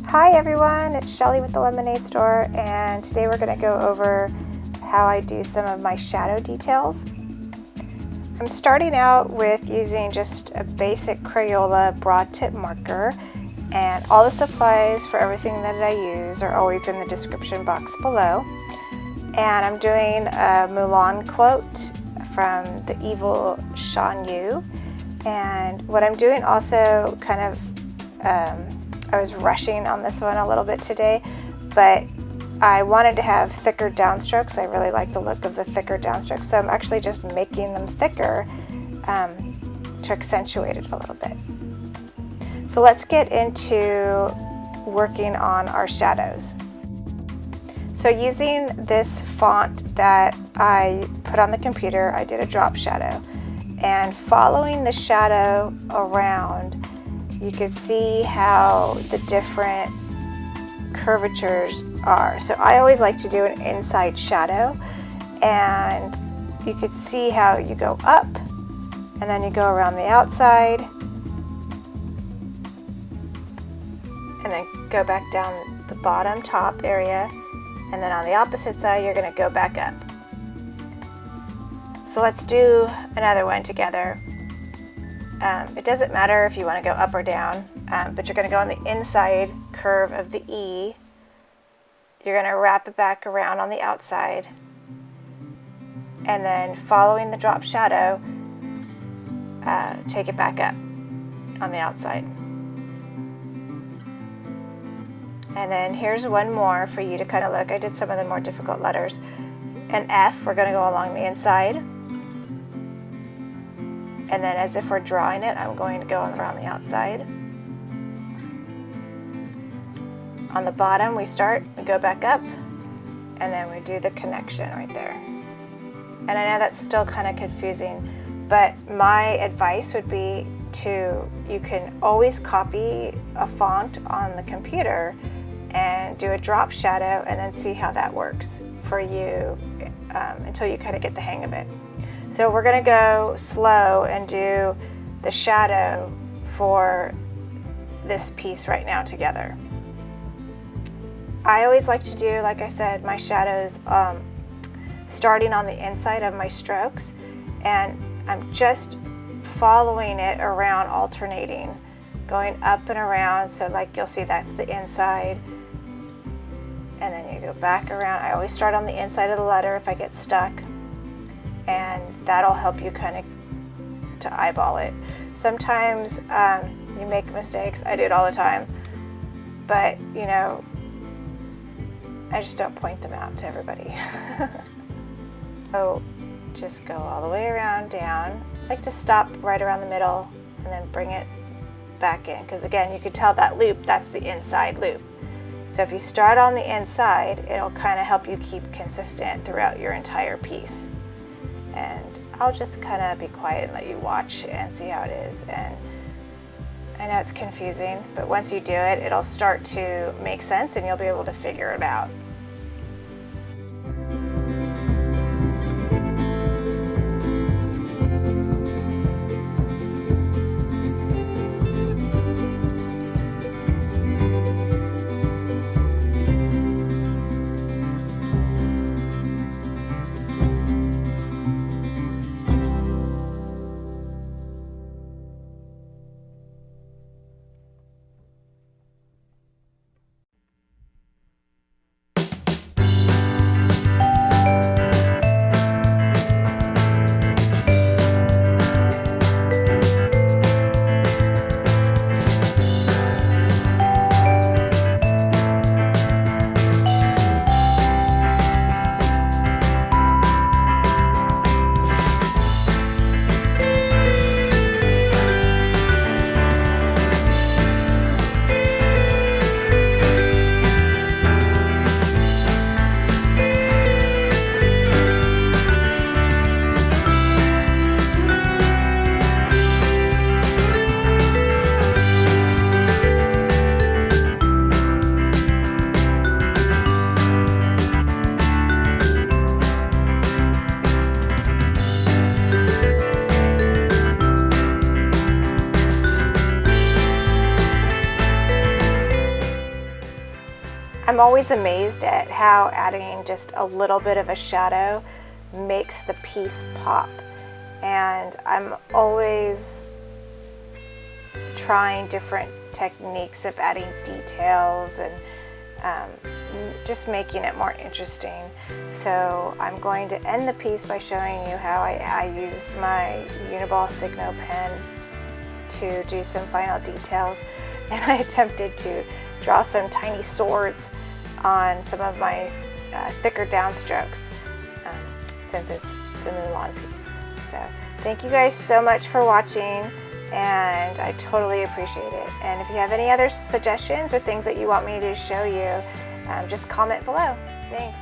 Hi everyone, it's Shelly with the Lemonade Store, and today we're going to go over how I do some of my shadow details. I'm starting out with using just a basic Crayola broad tip marker, and all the supplies for everything that I use are always in the description box below. And I'm doing a Mulan quote from the evil Shan Yu, and what I'm doing also kind of I was rushing on this one a little bit today, but I wanted to have thicker downstrokes. I really like the look of the thicker downstrokes, so I'm actually just making them thicker to accentuate it a little bit. So let's get into working on our shadows. So using this font that I put on the computer, I did a drop shadow, and following the shadow around, you could see how the different curvatures are. So I always like to do an inside shadow, and you could see how you go up and then you go around the outside and then go back down the bottom top area, and then on the opposite side you're going to go back up. So let's do another one together. It doesn't matter if you want to go up or down, but you're going to go on the inside curve of the E. You're going to wrap it back around on the outside, and then following the drop shadow, take it back up on the outside. And then here's one more for you to kind of look. I did some of the more difficult letters. An F, we're going to go along the inside. And then as if we're drawing it, I'm going to go around the outside. On the bottom, we start, we go back up, and then we do the connection right there. And I know that's still kind of confusing, but my advice would be you can always copy a font on the computer and do a drop shadow and then see how that works for you until you kind of get the hang of it. So we're going to go slow and do the shadow for this piece right now together. I always like to do, like I said, my shadows starting on the inside of my strokes, and I'm just following it around, alternating, going up and around. So like you'll see that's the inside, and then you go back around. I always start on the inside of the letter if I get stuck, and that'll help you kind of to eyeball it. Sometimes you make mistakes. I do it all the time, but you know, I just don't point them out to everybody. So just go all the way around, down. I like to stop right around the middle and then bring it back in, because again, you could tell that loop, that's the inside loop. So if you start on the inside, it'll kind of help you keep consistent throughout your entire piece. And I'll just kind of be quiet and let you watch and see how it is. And I know it's confusing, but once you do it, it'll start to make sense and you'll be able to figure it out. I'm always amazed at how adding just a little bit of a shadow makes the piece pop. And I'm always trying different techniques of adding details and just making it more interesting. So I'm going to end the piece by showing you how I used my Uniball Signo pen to do some final details, and I attempted to draw some tiny swords on some of my thicker downstrokes since it's the Mulan piece. So thank you guys so much for watching, and I totally appreciate it. And if you have any other suggestions or things that you want me to show you, just comment below. Thanks.